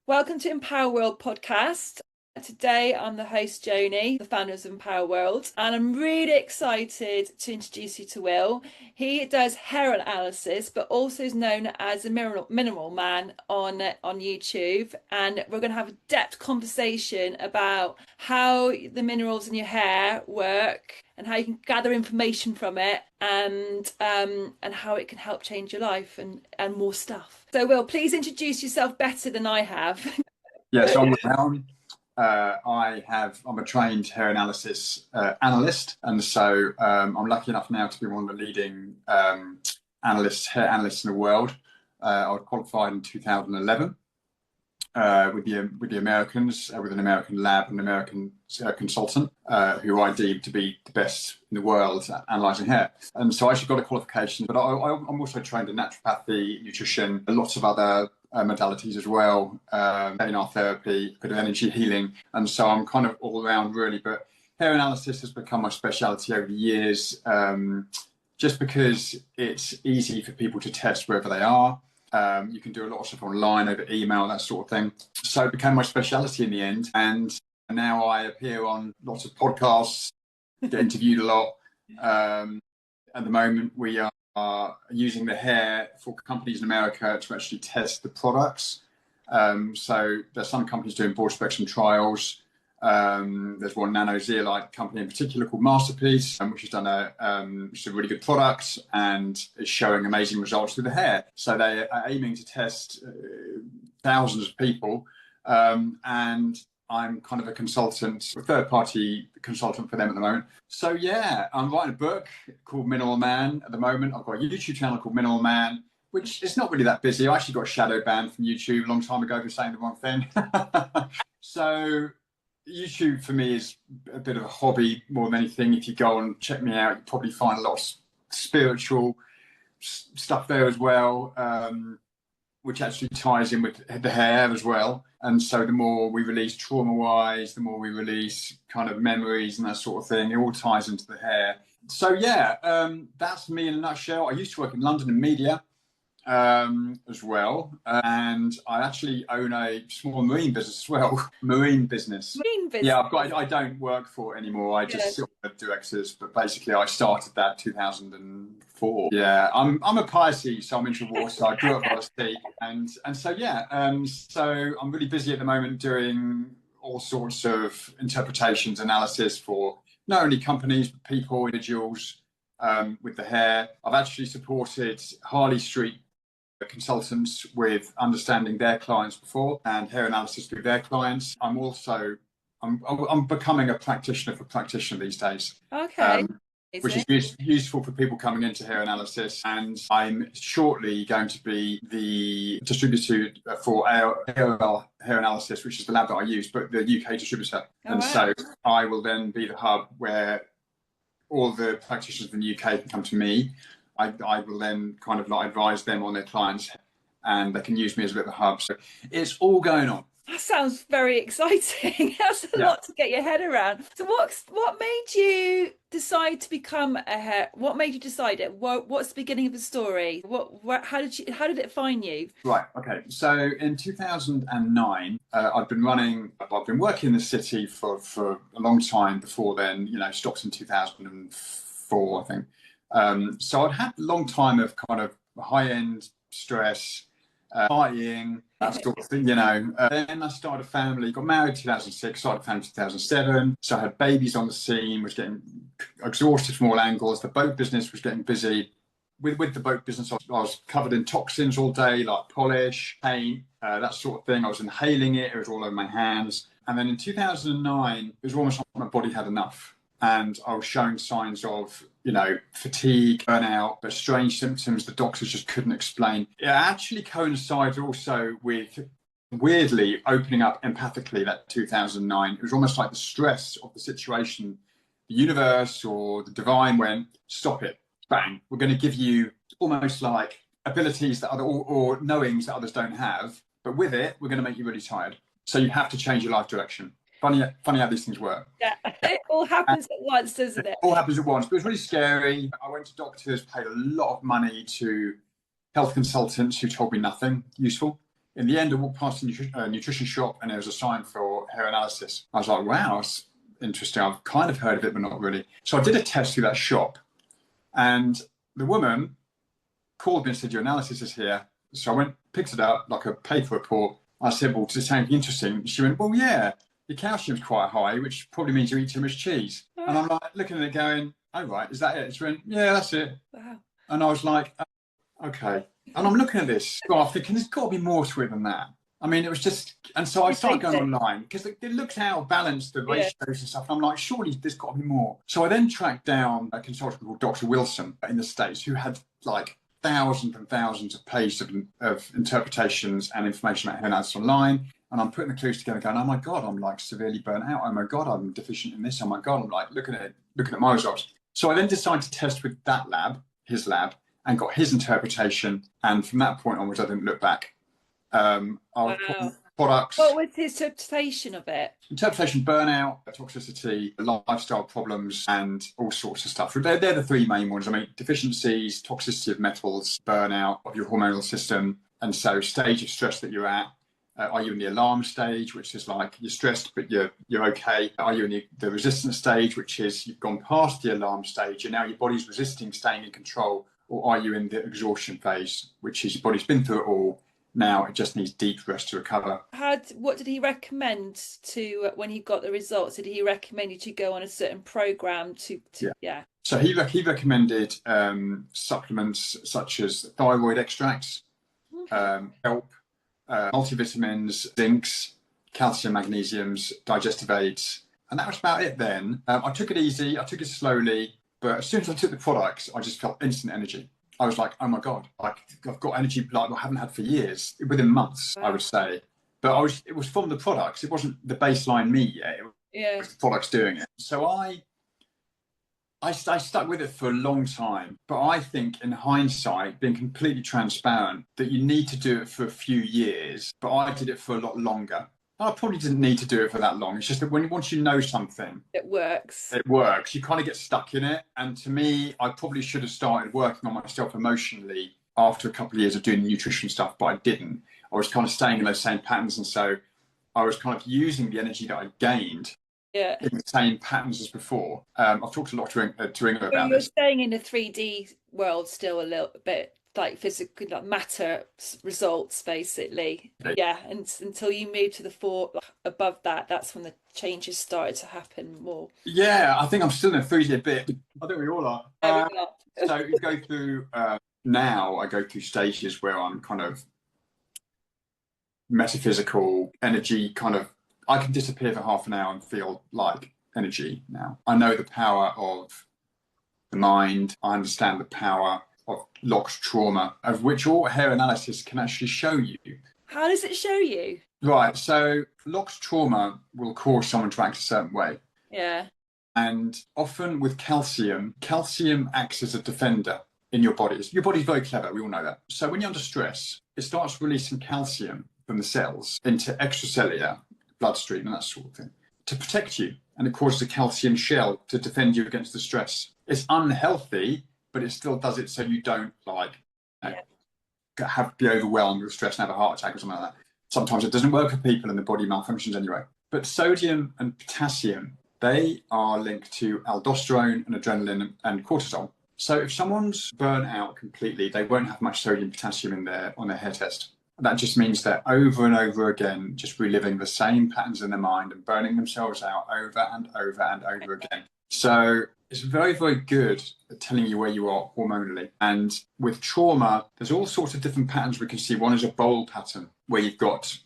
Welcome to Empoa World podcast. Today I'm the host Joney, the founder of Empoa World, and I'm really excited to introduce you to Will. He does hair analysis, but also is known as a mineral man on YouTube, and we're going to have a depth conversation about how the minerals in your hair work and how you can gather information from it, and how it can help change your life and more stuff. So Will, please introduce yourself better than I have. Yes, I'm Will. I'm a trained hair analysis analyst, and so I'm lucky enough now to be one of the leading hair analysts in the world. I was qualified in 2011 with the Americans, with an American lab, an American consultant who I deemed to be the best in the world at analysing hair. And so I actually got a qualification, but I'm also trained in naturopathy, nutrition, lots of other modalities as well, art therapy, a bit of energy healing, and so I'm kind of all around really. But hair analysis has become my speciality over the years, just because it's easy for people to test wherever they are. You can do a lot of stuff online, over email, that sort of thing. So it became my speciality in the end, and now I appear on lots of podcasts, get interviewed a lot. At the moment, we are using the hair for companies in America to actually test the products. So there's some companies doing broad spectrum trials. There's one nano-zeolite company in particular called Masterpiece, which has done which is a really good product and is showing amazing results with the hair. So they are aiming to test thousands of people, and I'm kind of a consultant, a third-party consultant for them at the moment. So yeah, I'm writing a book called Mineral Man at the moment. I've got a YouTube channel called Mineral Man, which is not really that busy. I actually got shadow banned from YouTube a long time ago for saying the wrong thing. So YouTube for me is a bit of a hobby more than anything. If you go and check me out, you probably find a lot of spiritual stuff there as well, which actually ties in with the hair as well. And so the more we release trauma-wise, the more we release kind of memories and that sort of thing, it all ties into the hair. So yeah, that's me in a nutshell. I used to work in London in media as well. And I actually own a small marine business as well. Marine business. Yeah, I don't work for it anymore. I just sit on the directors, but basically I started that 2004. Yeah, I'm a Pisces, so I'm into water. I grew up by the sea, and so yeah, so I'm really busy at the moment doing all sorts of interpretations, analysis for not only companies but people, individuals with the hair. I've actually supported Harley Street consultants with understanding their clients before and hair analysis with their clients. I'm becoming a practitioner for practitioner these days. Okay. Which is useful for people coming into hair analysis, and I'm shortly going to be the distributor for AOL hair analysis, which is the lab that I use, but the UK distributor. So I will then be the hub where all the practitioners in the UK can come to me. I will then kind of advise them on their clients, and they can use me as a bit of a hub. So it's all going on. That sounds very exciting. That's a lot to get your head around. So what made you decide to become a hair? What made you decide it? What's the beginning of the story? How did it find you? Right. Okay. So in 2009, I've been working in the city for a long time before then. Stopped in 2004, I think. So I'd had a long time of kind of high-end stress, partying, that sort of thing, Then I started a family, got married in 2006, started a family in 2007. So I had babies on the scene, was getting exhausted from all angles. The boat business was getting busy. With the boat business, I was covered in toxins all day, like polish, paint, that sort of thing. I was inhaling it. It was all over my hands. And then in 2009, it was almost like my body had enough. And I was showing signs of, fatigue, burnout, but strange symptoms the doctors just couldn't explain. It actually coincided also with, weirdly, opening up empathically that 2009. It was almost like the stress of the situation. The universe or the divine went, stop it, bang. We're going to give you almost like abilities that or knowings that others don't have. But with it, we're going to make you really tired. So you have to change your life direction. Funny how these things work. Yeah, it all happens at once, doesn't it? It all happens at once, but it was really scary. I went to doctors, paid a lot of money to health consultants who told me nothing useful. In the end, I walked past a nutrition shop and there was a sign for hair analysis. I was like, wow, that's interesting. I've kind of heard of it, but not really. So I did a test through that shop, and the woman called me and said, your analysis is here. So I went, picked it up, like a paper report. I said, well, does it sound interesting? She went, well, yeah, your calcium's quite high, which probably means you eat too much cheese. And I'm like looking at it going, oh, right, is that it? She went, yeah, that's it. Wow. And I was like, okay. And I'm looking at this, well, I'm thinking there's got to be more to it than that. I mean, it was just, and so I started going online because it looked out of balance, the ratios and stuff. And I'm like, surely there's got to be more. So I then tracked down a consultant called Dr. Wilson in the States, who had like thousands and thousands of pages of interpretations and information about hair analysis online. And I'm putting the clues together going, oh my God, I'm like severely burnt out. Oh my God, I'm deficient in this. Oh my God, I'm like looking at my results. So I then decided to test with that lab, his lab, and got his interpretation. And from that point onwards, I didn't look back. Wow. Products. What was his interpretation of it? Interpretation, burnout, toxicity, lifestyle problems, and all sorts of stuff. They're the three main ones. I mean, deficiencies, toxicity of metals, burnout of your hormonal system, and so stage of stress that you're at. Are you in the alarm stage, which is like you're stressed but you're okay? Are you in the resistance stage, which is you've gone past the alarm stage and now your body's resisting staying in control? Or are you in the exhaustion phase, which is your body's been through it all, now it just needs deep rest to recover? What did he recommend to when he got the results? Did he recommend you to go on a certain program to yeah? So he recommended supplements such as thyroid extracts, help, multivitamins, zincs, calcium, magnesiums, digestive aids, and that was about it then. I took it easy, I took it slowly, but as soon as I took the products, I just felt instant energy. I was like, oh my God, like I've got energy like I haven't had for years, within months, I would say. But it was from the products. It wasn't the baseline me yet. It was the products doing it. So I stuck with it for a long time. But I think in hindsight, being completely transparent, that you need to do it for a few years. But I did it for a lot longer. I probably didn't need to do it for that long. It's just that once you know something, it works. You kind of get stuck in it. And to me, I probably should have started working on myself emotionally after a couple of years of doing nutrition stuff, but I didn't. I was kind of staying in those same patterns. And so I was kind of using the energy that I gained in the same patterns as before. I've talked a lot to Inga about you're this. staying in the 3D world still a little bit, like physical, like matter results, basically. Yeah, and until you move to the above that, that's when the changes started to happen more. Yeah, I think I'm still in a 3D a bit. I think we all are. So you go through, now I go through stages where I'm kind of metaphysical energy, kind of, I can disappear for half an hour and feel like energy now. I know the power of the mind. I understand the power of locked trauma, of which all hair analysis can actually show you. How does it show you? Right, so locked trauma will cause someone to act a certain way. Yeah. And often with calcium acts as a defender in your body. Your body's very clever, we all know that. So when you're under stress, it starts releasing calcium from the cells into extracellular bloodstream and that sort of thing to protect you. And it causes a calcium shell to defend you against the stress. It's unhealthy, but it still does it so you don't be overwhelmed with stress and have a heart attack or something like that. Sometimes it doesn't work for people and the body malfunctions anyway. But sodium and potassium, they are linked to aldosterone and adrenaline and cortisol. So if someone's burnt out completely, they won't have much sodium potassium on their hair test. That just means they're over and over again, just reliving the same patterns in their mind and burning themselves out over and over and over again. So it's very, very good at telling you where you are hormonally. And with trauma, there's all sorts of different patterns we can see. One is a bowl pattern where you've got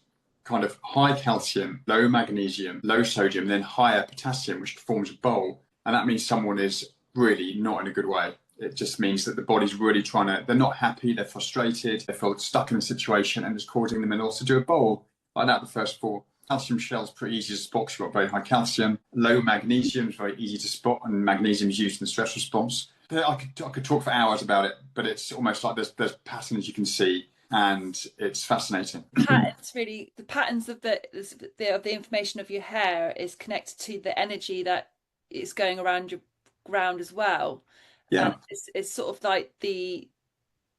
kind of high calcium, low magnesium, low sodium, then higher potassium, which forms a bowl. And that means someone is really not in a good way. It just means that the body's really they're not happy, they're frustrated, they feel stuck in a situation and it's causing them and also do a bowl. Like that, the first four. Calcium shell's pretty easy to spot because you've got very high calcium. Low magnesium is very easy to spot, and magnesium is used in the stress response. I could talk for hours about it, but it's almost like there's patterns you can see, and it's fascinating. Patterns, really, the patterns of the information of your hair is connected to the energy that is going around your ground as well. Yeah, it's sort of like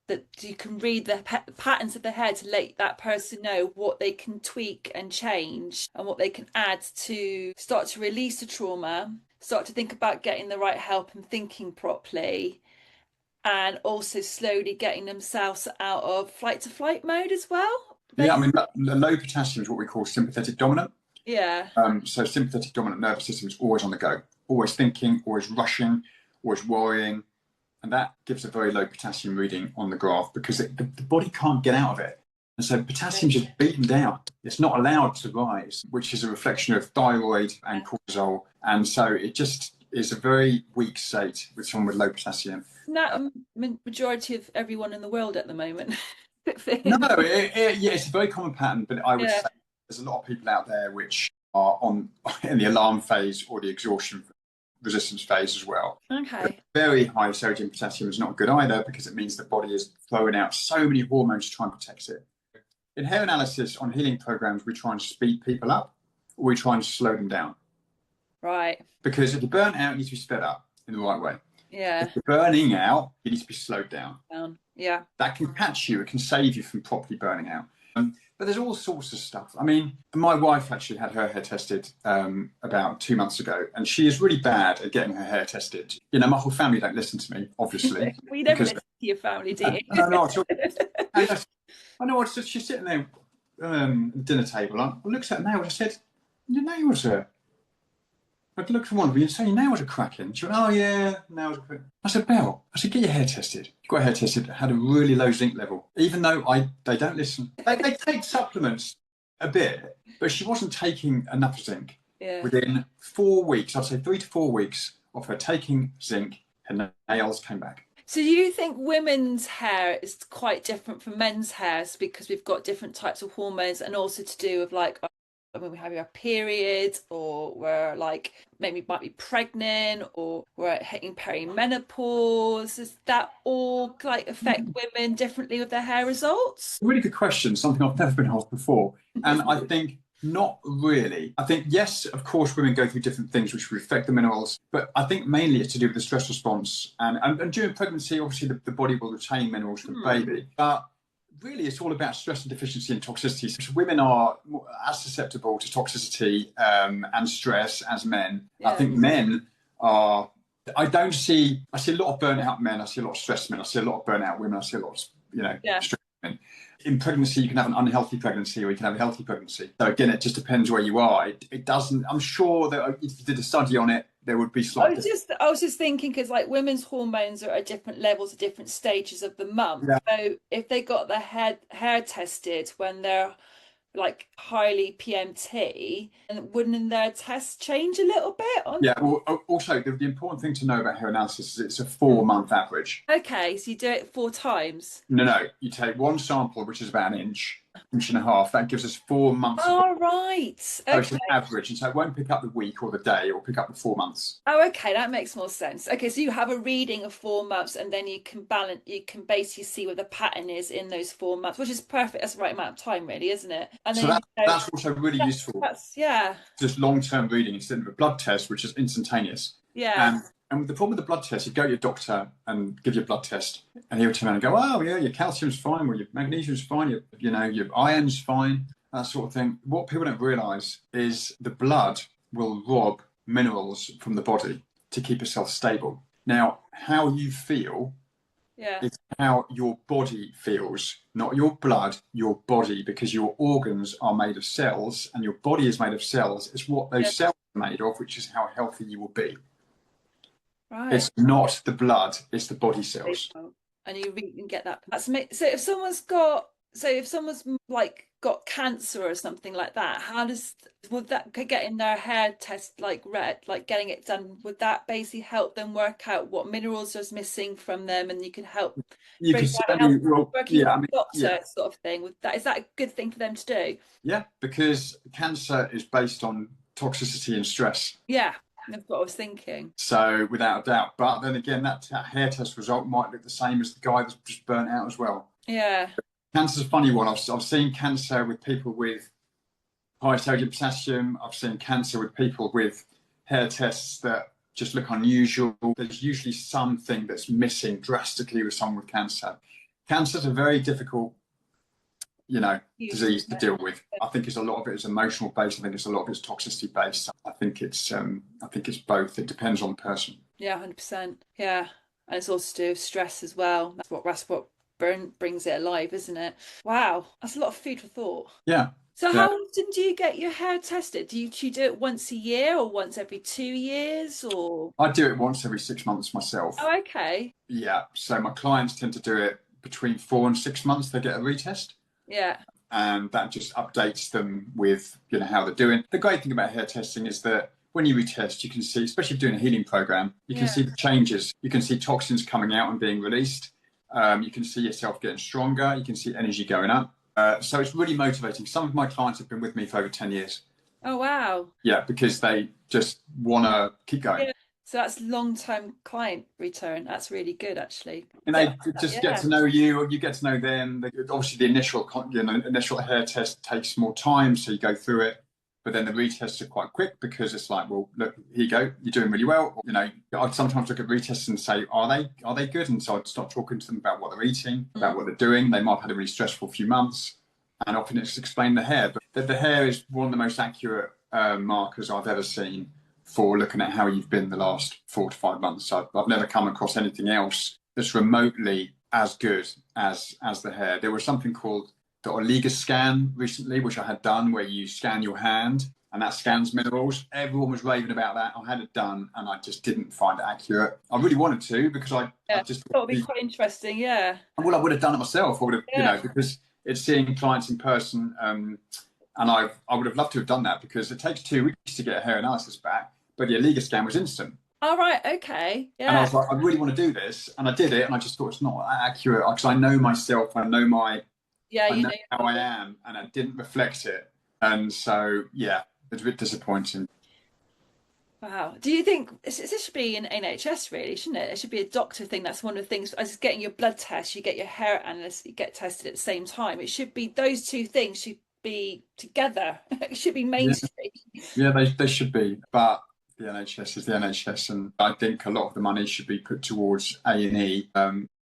that you can read the patterns of the hair to let that person know what they can tweak and change and what they can add to start to release the trauma, start to think about getting the right help and thinking properly, and also slowly getting themselves out of flight to flight mode as well. Yeah, I mean, the low potassium is what we call sympathetic dominant. Yeah. So sympathetic dominant nervous system is always on the go, always thinking, always rushing, always worrying. And that gives a very low potassium reading on the graph because the body can't get out of it. And so potassium is just beaten down. It's not allowed to rise, which is a reflection of thyroid and cortisol. And so it just is a very weak state with someone with low potassium. That majority of everyone in the world at the moment. No, yeah, it's a very common pattern, but I would say there's a lot of people out there which are in the alarm phase or the exhaustion resistance phase as well. Okay. But very high sodium potassium is not good either because it means the body is throwing out so many hormones to try and protect it. In hair analysis on healing programs, we try and speed people up or we try and slow them down. Right. Because if you're burnt out, you need to be sped up in the right way. Yeah. If you're burning out, you need to be slowed down. Yeah. That can catch you. It can save you from properly burning out. But there's all sorts of stuff. I mean, my wife actually had her hair tested about 2 months ago, and she is really bad at getting her hair tested. You know, my whole family don't listen to me, obviously. We never listen to your family, do you? No, I know. She's sitting there at the dinner table. I looked at her nails. I said, "Your nails are." I looked at one of you and said, "Your nails are cracking." She went, "Oh yeah, nails are cracking." I said, "Belle," I said, "get your hair tested." You got her hair tested. Had a really low zinc level. Even though they don't listen. They take supplements a bit, but she wasn't taking enough zinc. Yeah. Within 4 weeks, I'd say 3 to 4 weeks of her taking zinc, her nails came back. So do you think women's hair is quite different from men's hairs because we've got different types of hormones and also to do with like when we have our period or we're like maybe might be pregnant or we're hitting perimenopause? Does that all like affect women differently with their hair results? Really good question, something I've never been asked before. And I think not really. I think, yes, of course, women go through different things which affect the minerals, but I think mainly it's to do with the stress response. And during pregnancy, obviously, the body will retain minerals from the baby. But really, it's all about stress and deficiency and toxicity. So women are as susceptible to toxicity and stress as men. Yeah. I think men are... I see a lot of burnt out men. I see a lot of stressed men. I see a lot of burnt out women. I see a lot of, stressed men. In pregnancy, you can have an unhealthy pregnancy or you can have a healthy pregnancy. So again, it just depends where you are. It doesn't, I'm sure that if you did a study on it, there would be slight I was just thinking because like women's hormones are at different levels at different stages of the month. Yeah. So if they got their hair tested when they're like highly PMT, and wouldn't their test change a little bit? Yeah, well, also the important thing to know about hair analysis is it's a 4-month average. Okay, so you do it 4 times? No, you take one sample, which is about an inch and a half. That gives us 4 months. Oh, right. Okay. So it's an average, and so it won't pick up the week or the day, or pick up the 4 months. Oh, okay, that makes more sense. Okay, so you have a reading of 4 months, and then you can basically see where the pattern is in those 4 months, which is perfect. That's the right amount of time, really, isn't it? And so that's also really useful. Yeah. Just long-term reading instead of a blood test, which is instantaneous. Yeah. And the problem with the blood test, you go to your doctor and give you a blood test, and he'll turn around and go, "Oh yeah, your calcium's fine, or your magnesium's fine, your iron's fine," that sort of thing. What people don't realise is the blood will rob minerals from the body to keep itself stable. Now, how you feel is how your body feels, not your blood, your body, because your organs are made of cells, and your body is made of cells. It's what those cells are made of, which is how healthy you will be. Right. It's not the blood, it's the body cells. And you can get that. So if someone's like got cancer or something like that, would that getting their hair test like getting it done, would that basically help them work out what minerals are missing from them, and you can help you can certainly doctor sort of thing? Is that a good thing for them to do? Yeah, because cancer is based on toxicity and stress. Yeah. That's what I was thinking. So without a doubt, but then again, that hair test result might look the same as the guy that's just burnt out as well. Yeah. Cancer's a funny one. I've seen cancer with people with high sodium potassium. I've seen cancer with people with hair tests that just look unusual. There's usually something that's missing drastically with someone with cancer. Cancer's a very difficult, Huge, disease isn't to it? deal with. I think it's a lot of it is emotional based. I think it's a lot of it's toxicity based. I think it's both. It depends on the person. Yeah, 100%. Yeah. And it's also to do with stress as well. That's what brings it alive, isn't it? Wow, that's a lot of food for thought. Yeah, So yeah. how often do you get your hair tested? Do you do it once a year or once every 2 years or? I do it once every 6 months myself. Oh, okay. Yeah. So my clients tend to do it between 4 and 6 months. They get a retest, Yeah. and that just updates them with how they're doing. The great thing about hair testing is that when you retest, you can see, especially if you're doing a healing program, you can Yeah. see the changes. You can see toxins coming out and being released. You can see yourself getting stronger. You can see energy going up. So it's really motivating. Some of my clients have been with me for over 10 years. Oh, wow. Yeah, because they just want to keep going. Yeah. So that's long-term client return. That's really good, actually. And So, they just get yeah. to know you, you get to know them. Obviously, the initial hair test takes more time, so you go through it. But then the retests are quite quick because it's like, well, look, here you go, you're doing really well. I'd sometimes look at retests and say, are they good? And so I'd start talking to them about what they're eating, about what they're doing. They might have had a really stressful few months, and often it's explain the hair. But the hair is one of the most accurate markers I've ever seen for looking at how you've been the last 4 to 5 months. I've never come across anything else that's remotely as good as the hair. There was something called the Oliga scan recently, which I had done, where you scan your hand and that scans minerals. Everyone was raving about that. I had it done and I just didn't find it accurate. I really wanted to because I just That would be quite interesting. Yeah. well, I would have done it myself. I would have, Yeah. because it's seeing clients in person. And I would have loved to have done that because it takes 2 weeks to get a hair analysis back, but the Oliga scan was instant. All right. Okay. And I Yeah. was like, I really want to do this, and I did it, and I just thought it's not accurate because I know myself, Yeah. I You know know. how I am, and I didn't reflect it, and so yeah, it's a bit disappointing. Wow. Do you think this should be an NHS really, shouldn't it? It should be a doctor thing. That's one of the things. As getting your blood test, you get your hair analyst, you get tested at the same time. It should be those two things should be together. It should be Yeah, mainstream. yeah, they should be, but the NHS is the NHS, and I think a lot of the money should be put towards A&E.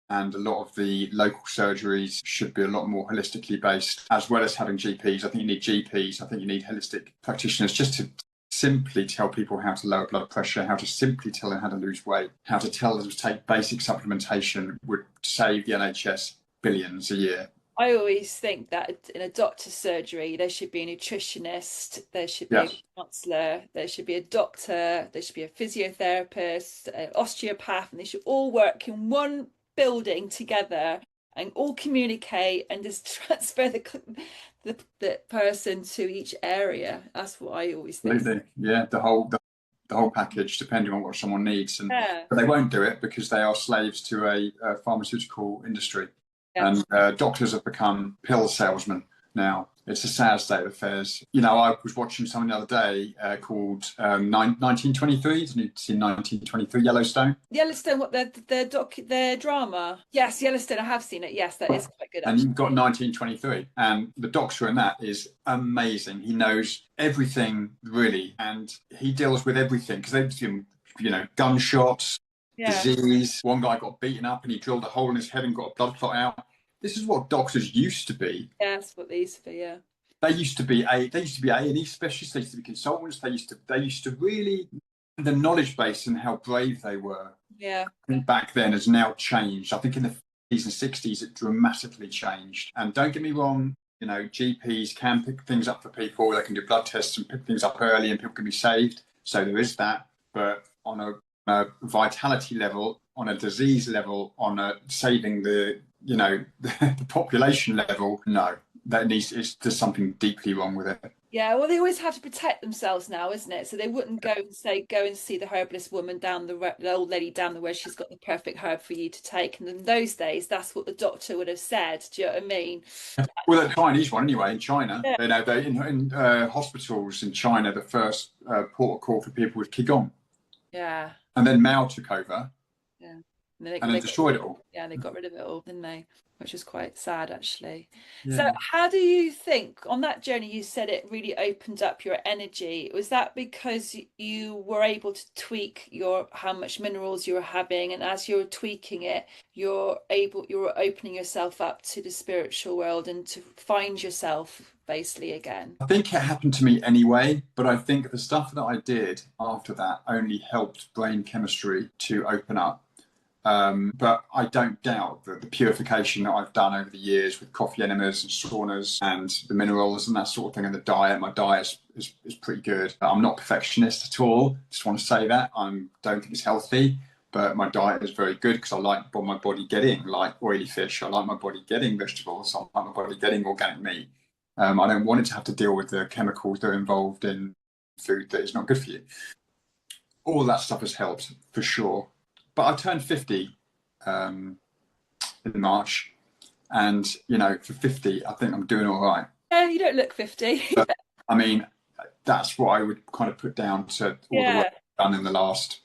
And a lot of the local surgeries should be a lot more holistically based, as well as having GPs. I think you need GPs. I think you need holistic practitioners just to simply tell people how to lower blood pressure, how to simply tell them how to lose weight, how to tell them to take basic supplementation would save the NHS billions a year. I always think that in a doctor's surgery, there should be a nutritionist, there should be a Yes. counselor, there should be a doctor, there should be a physiotherapist, an osteopath, and they should all work in one building together and all communicate and just transfer the person to each area. That's what I always think. Absolutely. Yeah, the whole package, depending on what someone needs. Yeah. But they won't do it because they are slaves to a pharmaceutical industry. Yeah. And doctors have become pill salesmen now. It's a sad state of affairs. I was watching something the other day called 1923. Did you see 1923 Yellowstone? Yellowstone, what their drama? Yes, Yellowstone. I have seen it. Yes, that is quite good. And you've got 1923, and the doctor in that is amazing. He knows everything really, and he deals with everything because they've seen, gunshots, disease. One guy got beaten up and he drilled a hole in his head and got a blood clot out. This is what doctors used to be. Yeah, that's what they used to be. Yeah. They used to be A&E specialists. They used to be consultants. They used to really, the knowledge base and how brave they were. Yeah. I think back then has now changed. I think in the 50s and 60s it dramatically changed. And don't get me wrong, GPs can pick things up for people. They can do blood tests and pick things up early, and people can be saved. So there is that. But on a vitality level, on a disease level, on a saving the the population level, no, there's something deeply wrong with it. Yeah, well, they always have to protect themselves now, isn't it? So they wouldn't go and see the herbalist woman the old lady down the road. She's got the perfect herb for you to take. And in those days, that's what the doctor would have said. Do you know what I mean? Well, the Chinese one anyway in China. Yeah. They in hospitals in China, the first port of call for people was qigong. Yeah. And then Mao took over. Yeah. And then destroyed it all. Yeah, they got rid of it all, didn't they? Which was quite sad, actually. So, Yeah. how do you think on that journey? You said it really opened up your energy. Was that because you were able to tweak your how much minerals you were having, and as you were tweaking it, you were opening yourself up to the spiritual world and to find yourself basically again? I think it happened to me anyway, but I think the stuff that I did after that only helped brain chemistry to open up. But I don't doubt that the purification that I've done over the years with coffee enemas and saunas and the minerals and that sort of thing, and the diet, my diet is pretty good. I'm not perfectionist at all. Just want to say that. I don't think it's healthy, but my diet is very good because I like my body getting like oily fish. I like my body getting vegetables. I like my body getting organic meat. I don't want it to have to deal with the chemicals that are involved in food that is not good for you. All that stuff has helped for sure. But I turned 50 in March, and for 50, I think I'm doing all right. Yeah, you don't look 50. But, I mean, that's what I would kind of put down to all the work I've done in the last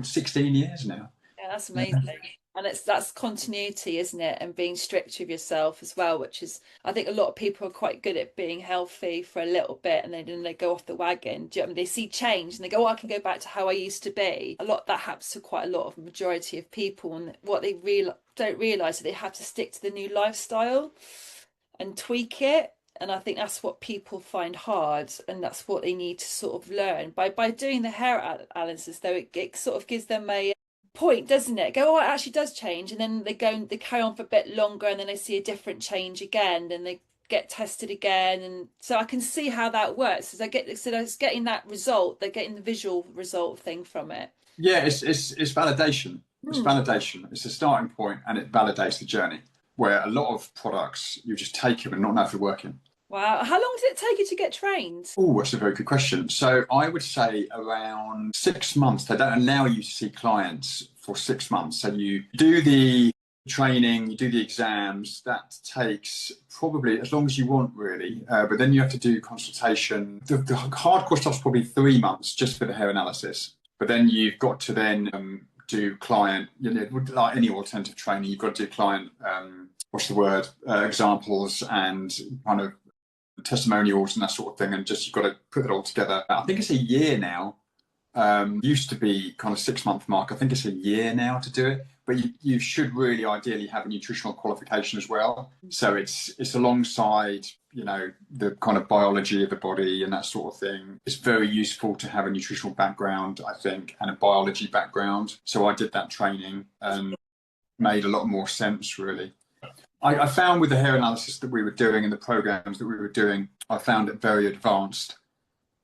16 years now. Yeah, that's amazing. And that's continuity, isn't it? And being strict with yourself as well, which is, I think a lot of people are quite good at being healthy for a little bit and then they go off the wagon. Do you know what I mean? They see change and they go, oh, I can go back to how I used to be. A lot that happens to quite a lot of majority of people, and what they don't realize that they have to stick to the new lifestyle and tweak it. And I think that's what people find hard, and that's what they need to sort of learn by doing the hair analysis. Though it sort of gives them a point, doesn't it? Go, oh, it actually does change, and then they carry on for a bit longer, and then they see a different change again, and they get tested again, and so I can see how that works. So it's getting that result, they're getting the visual result thing from it. Yeah, it's validation. It's validation. It's a starting point, and it validates the journey. Where a lot of products you just take them and not know if they're working. Wow. How long did it take you to get trained? Oh, that's a very good question. So I would say around 6 months. They don't allow you to see clients for 6 months. So you do the training, you do the exams. That takes probably as long as you want, really. But then you have to do consultation. The hardcore stuff's probably 3 months just for the hair analysis. But then you've got to then do client, like any alternative training, you've got to do client, examples and kind of testimonials and that sort of thing, and just you've got to put it all together. I think it's a year now. Used to be kind of 6 month mark. I think it's a year now to do it, but you should really ideally have a nutritional qualification as well. So it's alongside the kind of biology of the body and that sort of thing. It's very useful to have a nutritional background, I think, and a biology background. So I did that training and made a lot more sense, really. I found with the hair analysis that we were doing and the programs that we were doing, I found it very advanced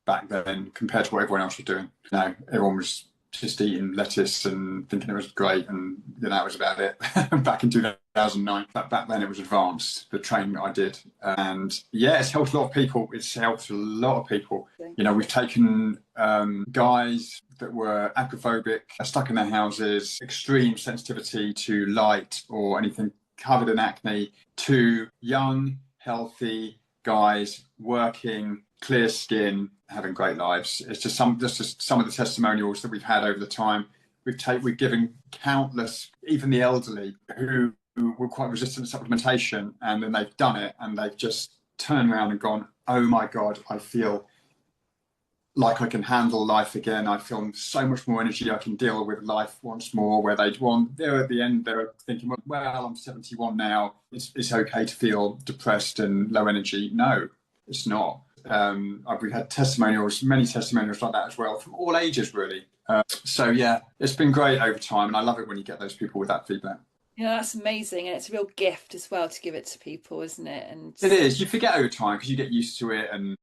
back then compared to what everyone else was doing. Everyone was just eating lettuce and thinking it was great, and that was about it. Back in 2009, back then it was advanced, the training that I did. And yeah, it's helped a lot of people. It's helped a lot of people. We've taken guys that were acrophobic, stuck in their houses, extreme sensitivity to light or anything, covered in acne, to young, healthy guys working, clear skin, having great lives. It's just some of the testimonials that we've had over the time. We've given countless, even the elderly, who were quite resistant to supplementation, and then they've done it and they've just turned around and gone, oh my God, I feel like I can handle life again. I feel so much more energy. I can deal with life once more. Where they're at the end, they're thinking, well, I'm 71 now. It's okay to feel depressed and low energy. No, it's not. We've had many testimonials like that as well, from all ages, really. So yeah, it's been great over time, and I love it when you get those people with that feedback. Yeah, that's amazing, and it's a real gift as well to give it to people, isn't it? And it is. You forget over time because you get used to it, and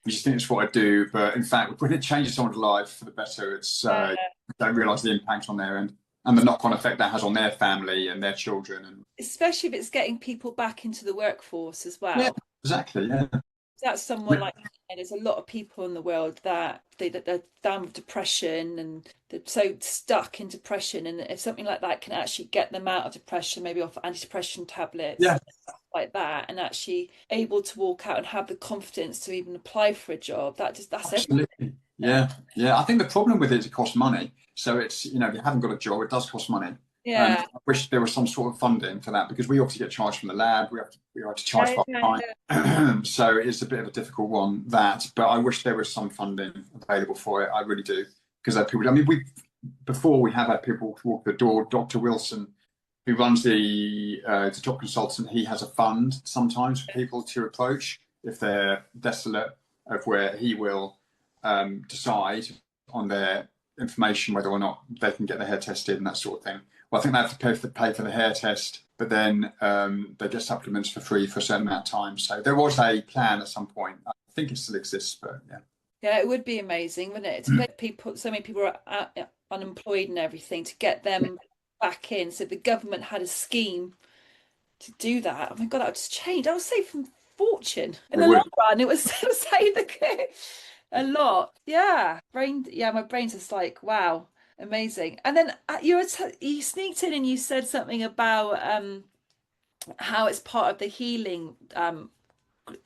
you just think it's what I do. But in fact, when it changes someone's life for the better, it's you don't realise the impact on their end and the knock-on effect that has on their family and their children. And especially if it's getting people back into the workforce as well. Yeah, exactly. Yeah. That's someone like there's a lot of people in the world that they're down with depression and they're so stuck in depression, and if something like that can actually get them out of depression, maybe off antidepressant tablets, like that, and actually able to walk out and have the confidence to even apply for a job, that's absolutely everything. Yeah, yeah. I think the problem with it is it costs money. So it's, if you haven't got a job, it does cost money. And Yeah. I wish there was some sort of funding for that because we obviously get charged from the lab. We have to charge Yeah, for yeah, our yeah. time. So it's a bit of a difficult one, that. But I wish there was some funding available for it. I really do. Because people, I mean, before we have had people walk the door. Dr. Wilson, who runs the top consultant, he has a fund sometimes for people to approach if they're desolate, of where he will decide on their information whether or not they can get their hair tested and that sort of thing. Well, I think they have to pay for the hair test, but then they get supplements for free for a certain amount of time. So there was a plan at some point. I think it still exists, but yeah. Yeah, it would be amazing, wouldn't it? To get people, so many people are unemployed and everything, to get them back in. So if the government had a scheme to do that, oh my God, that would just change. That would save them fortune in It the would. long run. It would save a lot. Yeah, brain. Yeah, my brain's just like, wow, amazing. And then you sneaked in and you said something about how it's part of the healing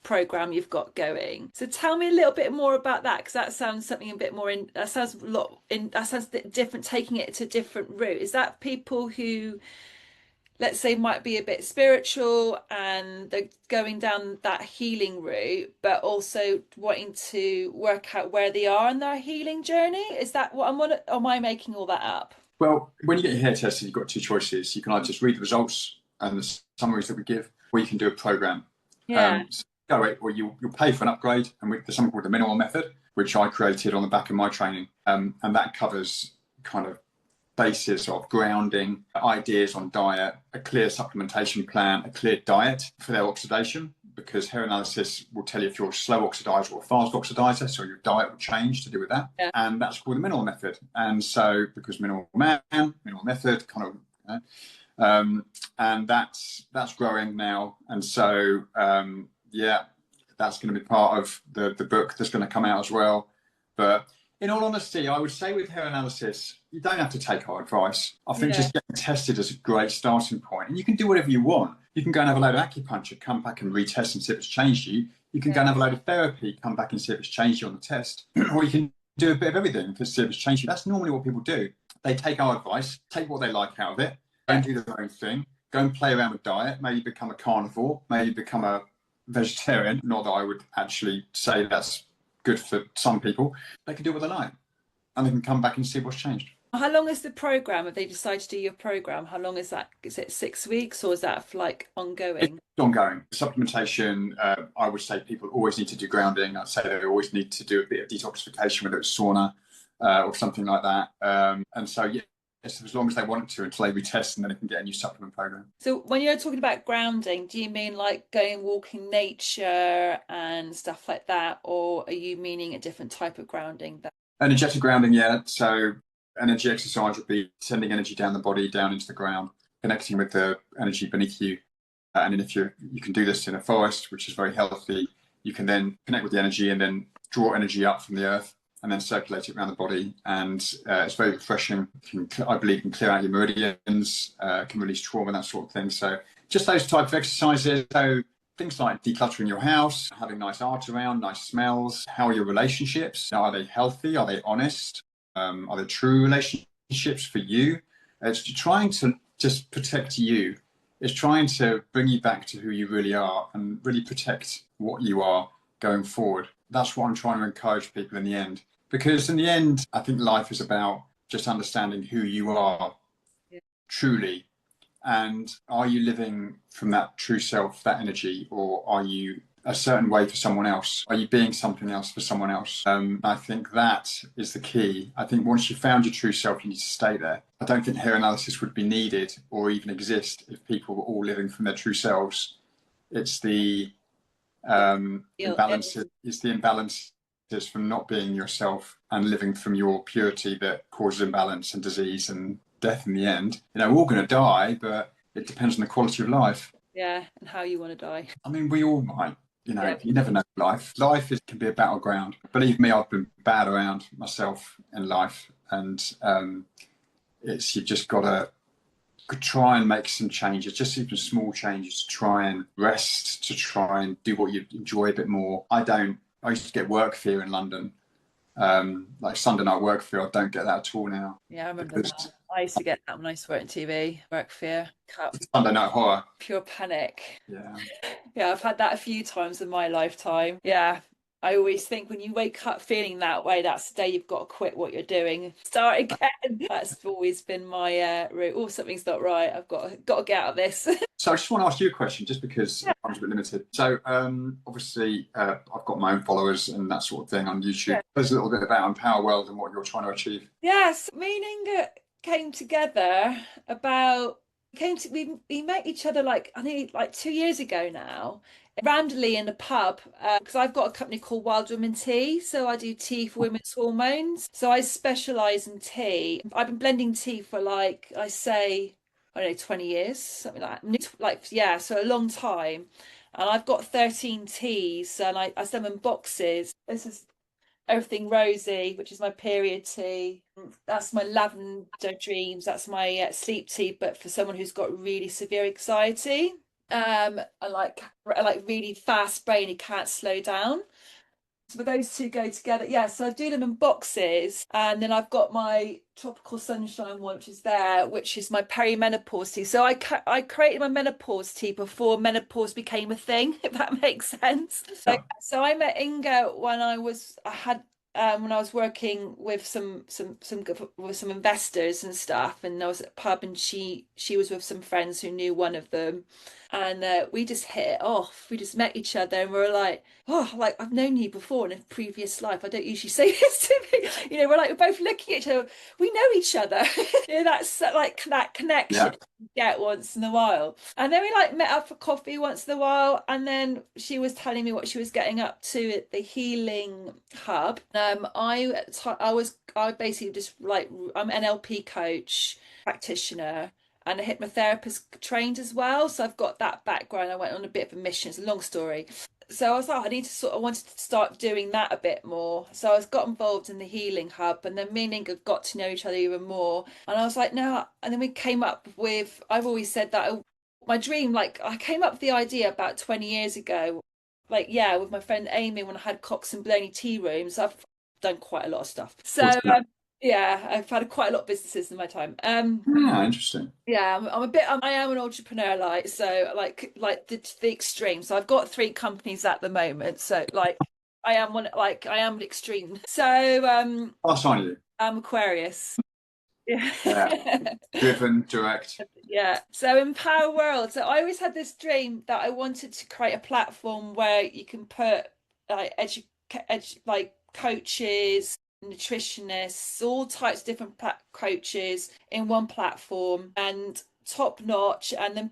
program you've got going. So tell me a little bit more about that, because that sounds something a bit more in that sounds a lot in that sounds different, taking it to a different route. Is that people who, let's say, might be a bit spiritual and they're going down that healing route, but also wanting to work out where they are in their healing journey? Is that what I'm or am I making all that up? Well, when you get your hair tested, you've got two choices. You can either just read the results and the summaries that we give, or you can do a program. Yeah. So go it, or you'll pay for an upgrade, and there's something called the Minimal Method, which I created on the back of my training, and that covers kind of basis of grounding, ideas on diet, a clear supplementation plan, a clear diet for their oxidation, because hair analysis will tell you if you're a slow oxidizer or a fast oxidizer, so your diet will change to do with that. Yeah. And that's called the minimal method. And so, because minimal man, minimal method, kind of, and that's growing now. And so, yeah, that's going to be part of the book that's going to come out as well. But in all honesty, I would say with hair analysis, you don't have to take our advice. I think Yeah. just getting tested is a great starting point. And you can do whatever you want. You can go and have a load of acupuncture, come back and retest and see if it's changed you. You can go and have a load of therapy, come back and see if it's changed you on the test. Or you can do a bit of everything to see if it's changed you. That's normally what people do. They take our advice, take what they like out of it, go and do their own thing, go and play around with diet, maybe become a carnivore, maybe become a vegetarian. Not that I would actually say that's good for some people. They can do what they like, and they can come back and see what's changed. How long is the program? If they decide to do your program, how long is that? Is it 6 weeks or is that like ongoing? It's ongoing. Supplementation, I would say people always need to do grounding. I'd say they always need to do a bit of detoxification, whether it's sauna or something like that. And so, yeah, as long as they want to until they retest, and then they can get a new supplement program. So when you're talking about grounding, do you mean like going walking nature and stuff like that, or are you meaning a different type of grounding? Energetic grounding, yeah. So energy exercise would be sending energy down the body, down into the ground, connecting with the energy beneath you. And then if you can do this in a forest, which is very healthy, you can then connect with the energy and then draw energy up from the earth and then circulate it around the body. And it's very refreshing. I believe can clear out your meridians, can release trauma, that sort of thing. So just those type of exercises. So things like decluttering your house, having nice art around, nice smells. How are your relationships? Are they healthy? Are they honest? Are they true relationships for you? It's trying to just protect you. It's trying to bring you back to who you really are and really protect what you are going forward. That's what I'm trying to encourage people in the end. Because in the end, I think life is about just understanding who you are truly. And are you living from that true self, that energy, or are you a certain way for someone else? Are you being something else for someone else? I think that is the key. I think once you've found your true self, you need to stay there. I don't think hair analysis would be needed or even exist if people were all living from their true selves. It's the imbalance. It's the imbalance from not being yourself and living from your purity that causes imbalance and disease and death in the end. We're all going to die, but it depends on the quality of life. Yeah, and how you want to die. I mean, we all might. You never know life. Life can be a battleground. Believe me, I've been bad around myself in life, and you've just got to try and make some changes, just even small changes, to try and rest, to try and do what you enjoy a bit more. I used to get work fear in London, Like Sunday night work feel, I don't get that at all now. Yeah, I remember Because that. I used to get that when I used to work in TV, work fear, cup, Sunday night horror. pure panic. Yeah. Yeah, I've had that a few times in my lifetime. Yeah. I always think when you wake up feeling that way, that's the day you've got to quit what you're doing, start again. That's always been my route. Oh, something's not right. I've got to get out of this. So I just want to ask you a question, just because Yeah, I'm a bit limited. So obviously, I've got my own followers and that sort of thing on YouTube. yeah. There's a little bit about Empower World and what you're trying to achieve. Yes, me and Inga came together about we met each other like I think like 2 years ago now, randomly in a pub because I've got a company called Wild Women Tea, so I do tea for women's hormones. So I specialize in tea. I've been blending tea for like I don't know 20 years, something like that. Like yeah, so a long time. And I've got 13 teas and I sell them in boxes. This is Everything Rosy, which is my period tea. That's my lavender dreams. That's my sleep tea, but for someone who's got really severe anxiety. I like really fast brain, he can't slow down. So those two go together. Yeah, so I do them in boxes, and then I've got my tropical sunshine one, which is there, which is my perimenopause tea. So I created my menopause tea before menopause became a thing, if that makes sense. So, Yeah. so I met Inga when when I was working with with some investors and stuff, and I was at a pub, and she was with some friends who knew one of them, and we just hit it off. We just met each other, and we were like, oh, like I've known you before in a previous life. I don't usually say this to me. We're both looking at each other. We know each other. That's like that connection Yeah. you get once in a while. And then we like met up for coffee once in a while. And then she was telling me what she was getting up to at the Healing Hub. I basically just like I'm an NLP coach, practitioner, and a hypnotherapist trained as well. So I've got that background. I went on a bit of a mission. It's a long story. So I was like, I wanted to start doing that a bit more. So I got involved in the Healing Hub, and then me and Inga got to know each other even more. And I was like, no. And then we came up with, I've always said that my dream, like I came up with the idea about 20 years ago, like, yeah, with my friend Amy when I had Cox and Bologna tea rooms. I've done quite a lot of stuff. So, yeah, I've had quite a lot of businesses in my time. Yeah, interesting. Yeah, I am an entrepreneur, like so, like the extreme. So I've got three companies at the moment. So like, I am extreme. So Pass on you. I'm Aquarius. Yeah. Yeah. Driven, direct. Yeah. So Empower World. So I always had this dream that I wanted to create a platform where you can put like like coaches, nutritionists, all types of different coaches in one platform and top notch, and then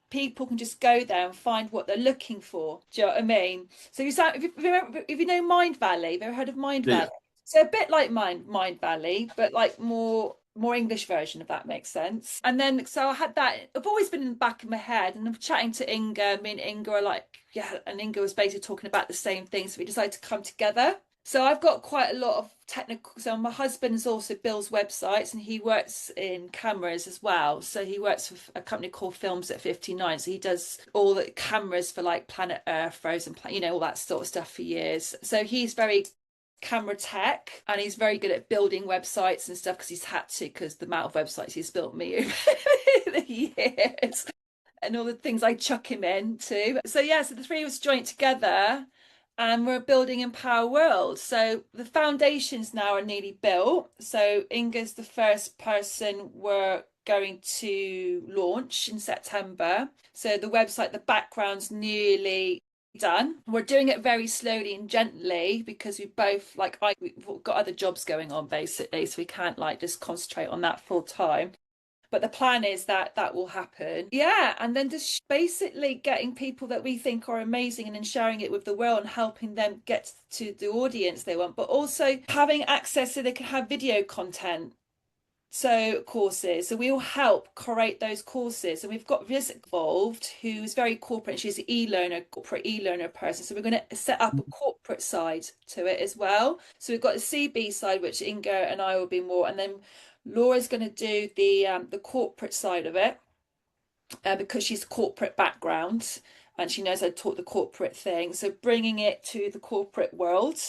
people can just go there and find what they're looking for. Do you know what I mean? So if you know Mind Valley, have you ever heard of Mind Yeah. Valley? So a bit like Mind Valley, but like more English version, if that makes sense. And then so I had that. I've always been in the back of my head, and I'm chatting to Inga. Me and Inga are like, yeah, and Inga was basically talking about the same thing. So we decided to come together. So I've got quite a lot of technical. So my husband also builds websites, and he works in cameras as well. So he works with a company called Films at 59. So he does all the cameras for like Planet Earth, Frozen Planet, all that sort of stuff for years. So he's very camera tech, and he's very good at building websites and stuff because he's had to, because the amount of websites he's built me over the years and all the things I chuck him into. So yeah, so the three of us joined together and we're building Empower World. So the foundations now are nearly built. So Inga's the first person we're going to launch in September. So the website, the background's nearly done. We're doing it very slowly and gently because we've got other jobs going on basically, so we can't like just concentrate on that full time. But the plan is that that will happen. Yeah, and then just basically getting people that we think are amazing and then sharing it with the world and helping them get to the audience they want, but also having access so they can have video content. So courses. So we will help create those courses. And we've got Viz involved, who's very corporate. She's an corporate e-learner person. So we're going to set up a corporate side to it as well. So we've got the CB side, which Inga and I will be more, and then Laura's going to do the corporate side of it because she's corporate background and she knows how to talk the corporate thing. So bringing it to the corporate world.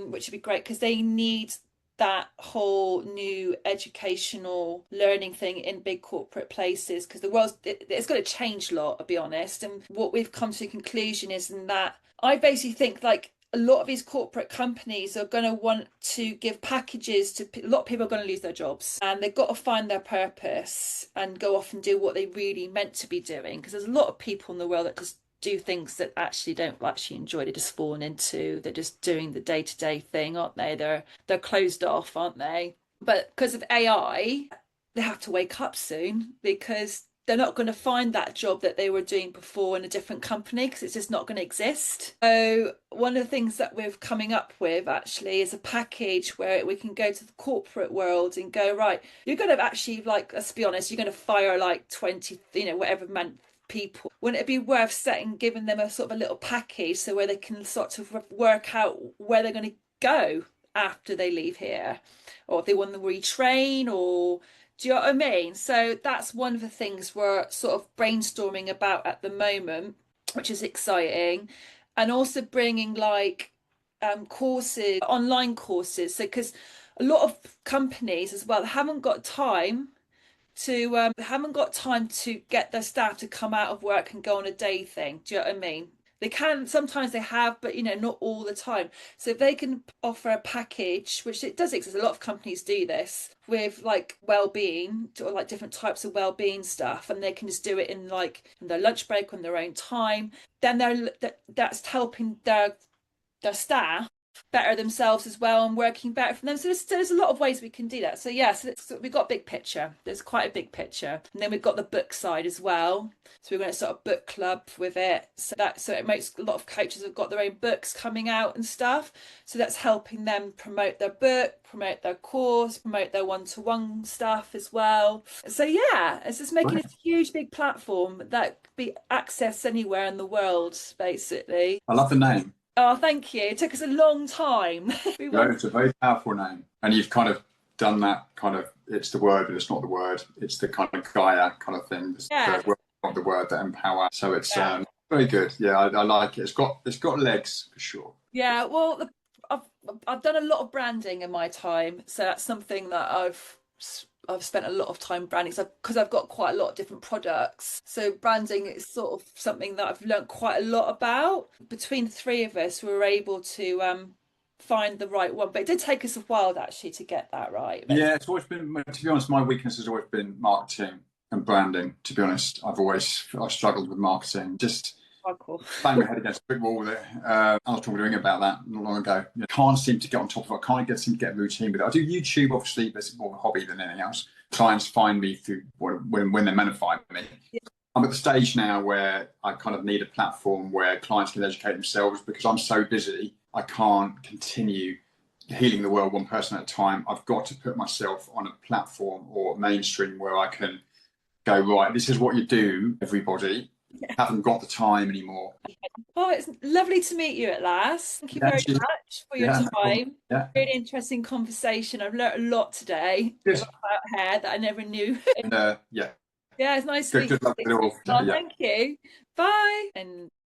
which would be great because they need that whole new educational learning thing in big corporate places, because the world's it's going to change a lot, I'll be honest. And what we've come to a conclusion is in that I basically think like a lot of these corporate companies are going to want to give packages to a lot of people are going to lose their jobs, and they've got to find their purpose and go off and do what they really meant to be doing, because there's a lot of people in the world that just do things that actually don't actually enjoy. They're just falling into, they're just doing the day-to-day thing, aren't they? They're closed off, aren't they? But because of AI, they have to wake up soon, because they're not going to find that job that they were doing before in a different company, because it's just not going to exist. So one of the things that we're coming up with actually is a package where we can go to the corporate world and go, right, you're going to actually, like, let's be honest, you're going to fire like 20, whatever man people. Wouldn't it be worth giving them a sort of a little package so where they can sort of work out where they're going to go after they leave here, or if they want to retrain, or do you know what I mean? So that's one of the things we're sort of brainstorming about at the moment, which is exciting. And also bringing like courses, online courses. So because a lot of companies as well haven't got time to get their staff to come out of work and go on a day thing. Do you know what I mean? They can, sometimes they have, but not all the time. So if they can offer a package, which it does exist, a lot of companies do this with like well-being, or like different types of well-being stuff, and they can just do it in like in their lunch break on their own time, then that's helping their staff better themselves as well and working better for them. So there's a lot of ways we can do that. So yeah, so we've got a big picture. There's quite a big picture. And then we've got the book side as well. So we're going to sort of book club with it. So it makes a lot of coaches have got their own books coming out and stuff. So that's helping them promote their book, promote their course, promote their one-to-one stuff as well. So yeah, it's just making a huge big platform that can be accessed anywhere in the world, basically. I love the name. Oh, thank you. It took us a long time. It's a very powerful name. And you've kind of done that kind of, it's the word, but it's not the word. It's the kind of Gaia kind of thing. Yeah. The word, not the word, that empower. So it's very good. Yeah, I like it. It's got legs for sure. Yeah, well, I've done a lot of branding in my time, so that's something that I've spent a lot of time branding, so because I've got quite a lot of different products. So branding is sort of something that I've learned quite a lot about. Between the three of us, we were able to find the right one, but it did take us a while actually to get that right. Yeah, it's always been, to be honest, my weakness has always been marketing and branding. To be honest, I've struggled with marketing. Just bang my head against a brick wall there. I was talking to Ring about that not long ago. Can't seem to get on top of it. I can't seem to get a routine with it. I do YouTube, obviously, but it's more of a hobby than anything else. Clients find me through when they manify me. Yeah. I'm at the stage now where I kind of need a platform where clients can educate themselves, because I'm so busy. I can't continue healing the world one person at a time. I've got to put myself on a platform or mainstream where I can go, right, this is what you do, everybody. Haven't got the time anymore. Oh, it's lovely to meet you at last. Thank you very much for your time. Really interesting conversation. I've learned a lot today about hair that I never knew. And, yeah, it's nice to meet you. Good luck with it all. Oh, thank you. Bye. And